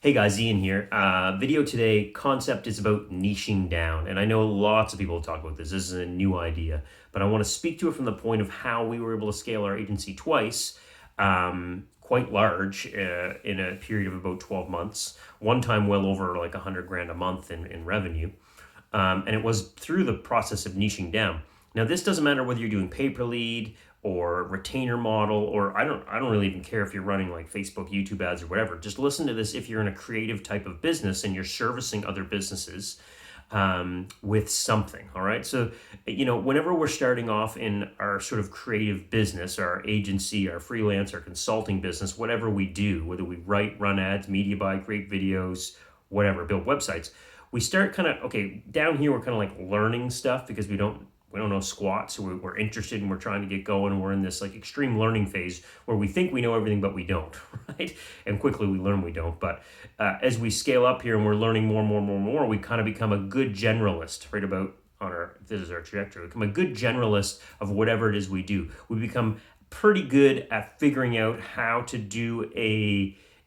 Hey guys, Ian here. Video today concept is about niching down. And I know lots of people talk about this. This is a new idea, but I want to speak to it from the point of how we were able to scale our agency twice, quite large, in a period of about 12 months. One time well over like 100 grand a month in revenue. And it was through the process of niching down. Now, this doesn't matter whether you're doing pay per lead or retainer model, or I don't really even care if you're running like Facebook, YouTube ads or whatever. Just listen to this if you're in a creative type of business and you're servicing other businesses with something. All right. So, whenever we're starting off in our sort of creative business, our agency, our freelance, our consulting business, whatever we do, whether we write, run ads, media buy, create videos, whatever, build websites, we start kind of, okay, down here, we're kind of like learning stuff because we don't know squat, so we're interested and we're trying to get going. We're in this like extreme learning phase where we think we know everything, but we don't, right? And quickly we learn we don't. But as we scale up here and we're learning more, we kind of become a good generalist, right? This is our trajectory. We become a good generalist of whatever it is we do. We become pretty good at figuring out how to do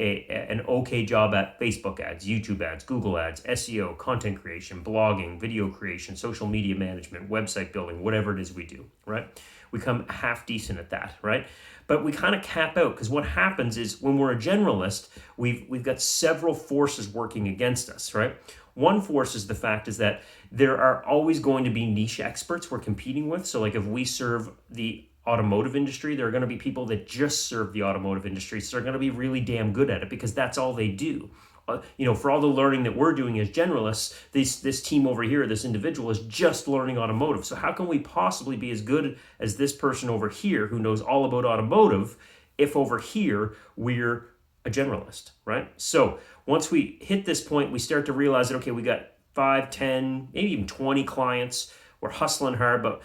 an okay job at Facebook ads, YouTube ads, Google ads, SEO, content creation, blogging, video creation, social media management, website building, whatever it is we do, right? We come half decent at that, right? But we kind of cap out because what happens is when we're a generalist, we've got several forces working against us, right? One force is the fact is that there are always going to be niche experts we're competing with. So like if we serve the automotive industry, there are going to be people that just serve the automotive industry. So they're going to be really damn good at it because that's all they do. For all the learning that we're doing as generalists, this team over here, this individual is just learning automotive. So how can we possibly be as good as this person over here who knows all about automotive if over here we're a generalist, right? So once we hit this point, we start to realize that, okay, we got 5, 10, maybe even 20 clients. We're hustling hard, but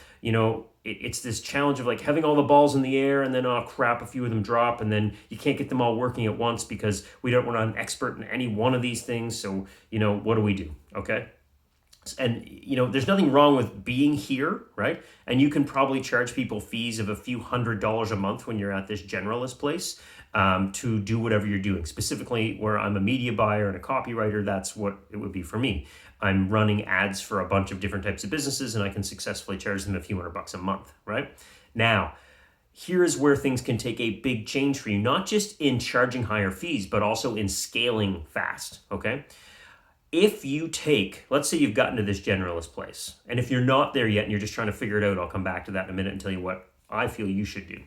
it's this challenge of like having all the balls in the air and then, oh crap, a few of them drop and then you can't get them all working at once because we're not an expert in any one of these things. So, what do we do? Okay. And, there's nothing wrong with being here, right? And you can probably charge people fees of a few $100s a month when you're at this generalist place to do whatever you're doing. Specifically, where I'm a media buyer and a copywriter, that's what it would be for me. I'm running ads for a bunch of different types of businesses and I can successfully charge them a few $100 a month, right? Now, here's where things can take a big change for you, not just in charging higher fees, but also in scaling fast, okay? If you let's say you've gotten to this generalist place, and if you're not there yet and you're just trying to figure it out, I'll come back to that in a minute and tell you what I feel you should do.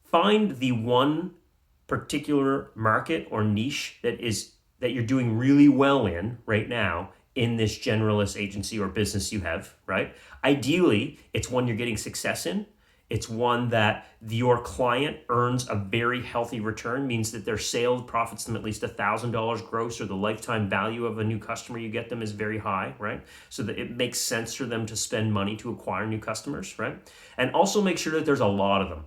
Find the one particular market or niche that you're doing really well in right now in this generalist agency or business you have, right? Ideally, it's one you're getting success in. It's one that your client earns a very healthy return, means that their sales profits them at least $1,000 gross, or the lifetime value of a new customer you get them is very high, right? So that it makes sense for them to spend money to acquire new customers, right? And also make sure that there's a lot of them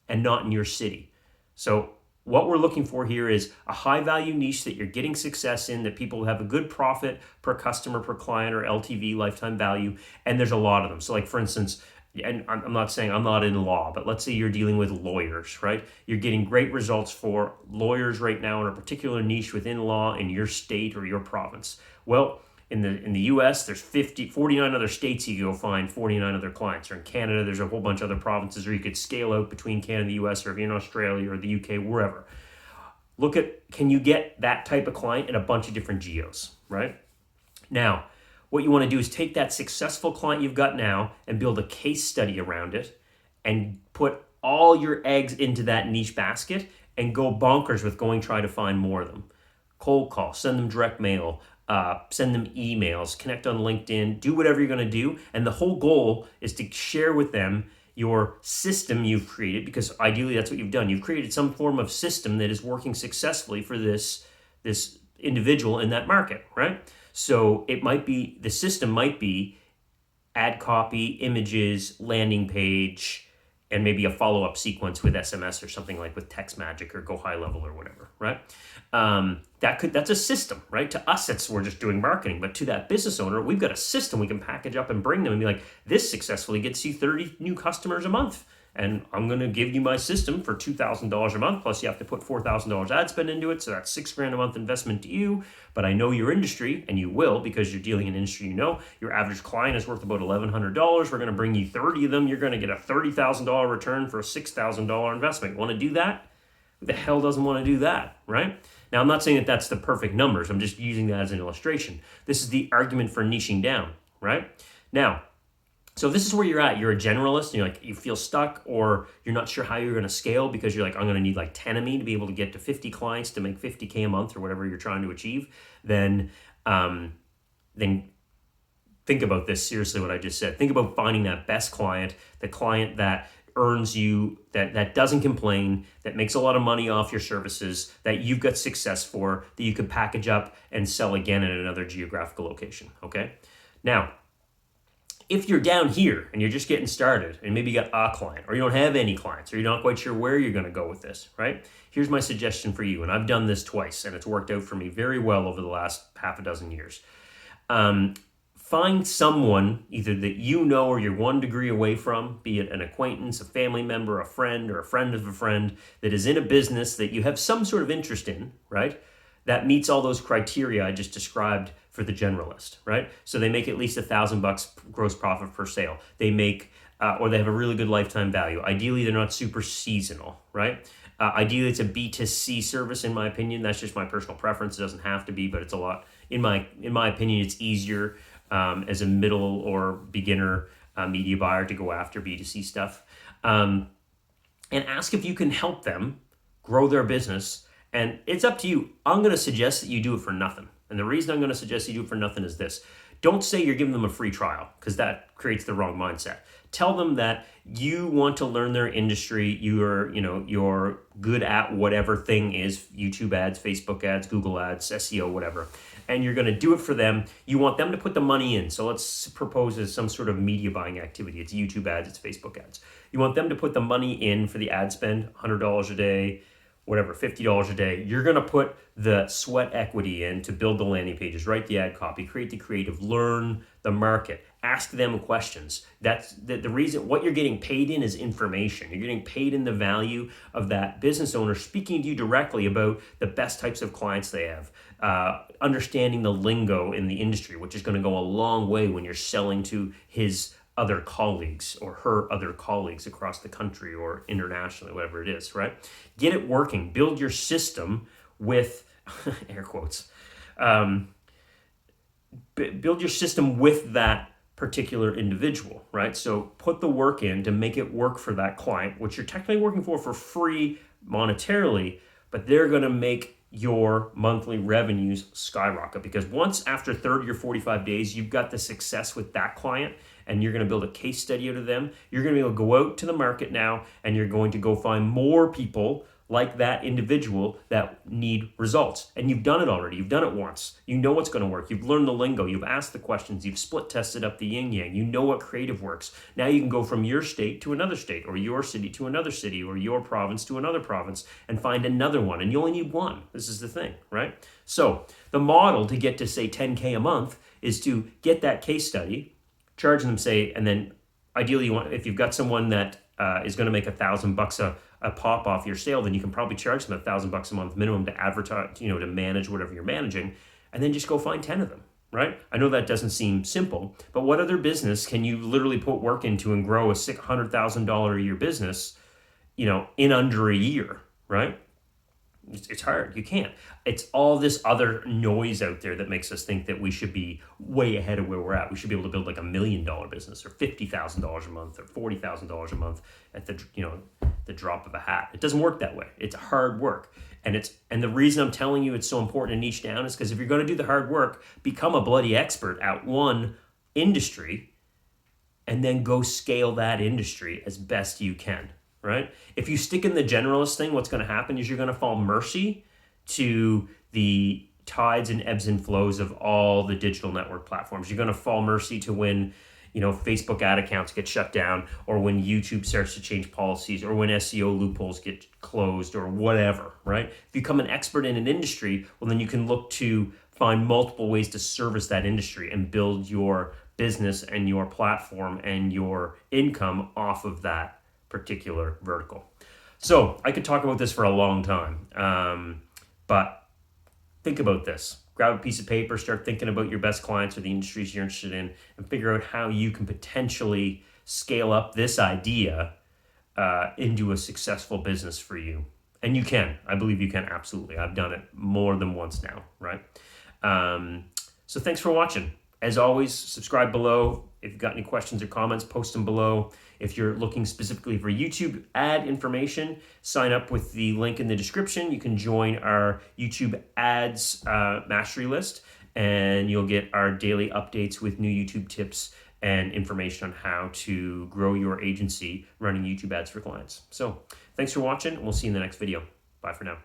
and not in your city. So what we're looking for here is a high value niche that you're getting success in, that people have a good profit per customer, per client, or LTV, lifetime value, and there's a lot of them. So like for instance, and I'm not saying I'm not in law, but let's say you're dealing with lawyers, right? You're getting great results for lawyers right now in a particular niche within law in your state or your province. Well, in the US, there's 49 other states you can go find 49 other clients. Or in Canada, there's a whole bunch of other provinces, or you could scale out between Canada and the US, or if you're in Australia or the UK, wherever. Look at, can you get that type of client in a bunch of different geos, right? Now, what you want to do is take that successful client you've got now and build a case study around it and put all your eggs into that niche basket and go bonkers with try to find more of them. Cold call, send them direct mail, send them emails, connect on LinkedIn, do whatever you're going to do. And the whole goal is to share with them your system you've created, because ideally that's what you've done. You've created some form of system that is working successfully for this individual in that market, right? So the system might be ad copy, images, landing page, and maybe a follow-up sequence with SMS or something like with Text Magic or Go High Level or whatever, right? That's a system, right? To us, we're just doing marketing, but to that business owner, we've got a system we can package up and bring them and be like, this successfully gets you 30 new customers a month. and I'm going to give you my system for $2,000 a month, plus you have to put $4,000 ad spend into it, so that's $6,000 a month investment to you. But I know your industry, and you will, because you're dealing in an industry your average client is worth about $1,100. We're going to bring you 30 of them. You're going to get a $30,000 return for a $6,000 investment. Want to do that? Who the hell doesn't want to do that, right? Now, I'm not saying that that's the perfect numbers. I'm just using that as an illustration. This is the argument for niching down, right? Now, so this is where you're at. You're a generalist, and you feel stuck, or you're not sure how you're going to scale because you're like, I'm going to need like 10 of me to be able to get to 50 clients to make 50K a month or whatever you're trying to achieve. Then think about this seriously, what I just said. Think about finding that best client, the client that earns you, that doesn't complain, that makes a lot of money off your services, that you've got success for, that you could package up and sell again at another geographical location, okay? Now, if you're down here and you're just getting started and maybe you got a client or you don't have any clients or you're not quite sure where you're going to go with this, right? Here's my suggestion for you. And I've done this twice and it's worked out for me very well over the last half a dozen years. Find someone either that you know or you're 1 degree away from, be it an acquaintance, a family member, a friend, or a friend of a friend that is in a business that you have some sort of interest in, right? That meets all those criteria I just described for the generalist, right? So they make at least $1,000 gross profit per sale. They make, or they have a really good lifetime value. Ideally, they're not super seasonal, right? Ideally, it's a B2C service, in my opinion. That's just my personal preference. It doesn't have to be, but it's a lot. In my opinion, it's easier as a middle or beginner media buyer to go after B2C stuff. And ask if you can help them grow their business. And it's up to you. I'm going to suggest that you do it for nothing. And the reason I'm going to suggest you do it for nothing is this. Don't say you're giving them a free trial, because that creates the wrong mindset. Tell them that you want to learn their industry. You're good at whatever thing is YouTube ads, Facebook ads, Google ads, SEO, whatever. And you're going to do it for them. You want them to put the money in. So let's propose as some sort of media buying activity. It's YouTube ads, it's Facebook ads. You want them to put the money in for the ad spend, $100 a day, whatever, $50 a day. You're going to put the sweat equity in to build the landing pages, write the ad copy, create the creative, learn the market, ask them questions. That's the reason. What you're getting paid in is information. You're getting paid in the value of that business owner speaking to you directly about the best types of clients they have, understanding the lingo in the industry, which is going to go a long way when you're selling to his other colleagues or her other colleagues across the country or internationally, whatever it is, right? Get it working. Build your system with, air quotes, build your system with that particular individual, right? So put the work in to make it work for that client, which you're technically working for free monetarily, but they're going to make your monthly revenues skyrocket, because once after 30 or 45 days, you've got the success with that client and you're going to build a case study out of them. You're going to be able to go out to the market now and you're going to go find more people like that individual that need results. And you've done it already. You've done it once. You know what's going to work. You've learned the lingo. You've asked the questions. You've split tested up the yin yang. You know what creative works. Now you can go from your state to another state, or your city to another city, or your province to another province and find another one. And you only need one. This is the thing, right? So the model to get to, say, 10K a month is to get that case study, charge them, say, and then ideally you want, if you've got someone that is going to make $1,000 a pop off your sale, then you can probably charge them $1,000 a month minimum to advertise, to manage whatever you're managing, and then just go find 10 of them, right? I know that doesn't seem simple, but what other business can you literally put work into and grow a $600,000 a year business, in under a year, right? It's hard. You can't. It's all this other noise out there that makes us think that we should be way ahead of where we're at. We should be able to build like $1 million business or $50,000 a month or $40,000 a month at the drop of a hat. It doesn't work that way. It's hard work. And the reason I'm telling you it's so important to niche down is because if you're going to do the hard work, become a bloody expert at one industry and then go scale that industry as best you can. Right? If you stick in the generalist thing, what's going to happen is you're going to fall mercy to the tides and ebbs and flows of all the digital network platforms. You're going to fall mercy to when, Facebook ad accounts get shut down, or when YouTube starts to change policies, or when SEO loopholes get closed, or whatever, right? If you become an expert in an industry, well, then you can look to find multiple ways to service that industry and build your business and your platform and your income off of that particular vertical. So I could talk about this for a long time, but think about this. Grab a piece of paper, start thinking about your best clients or the industries you're interested in, and figure out how you can potentially scale up this idea into a successful business for you. And you can. I believe you can, absolutely. I've done it more than once now, right? So thanks for watching. As always, subscribe below. If you've got any questions or comments, post them below. If you're looking specifically for YouTube ad information, sign up with the link in the description. You can join our YouTube ads mastery list, and you'll get our daily updates with new YouTube tips and information on how to grow your agency running YouTube ads for clients. So thanks for watching, and we'll see you in the next video. Bye for now.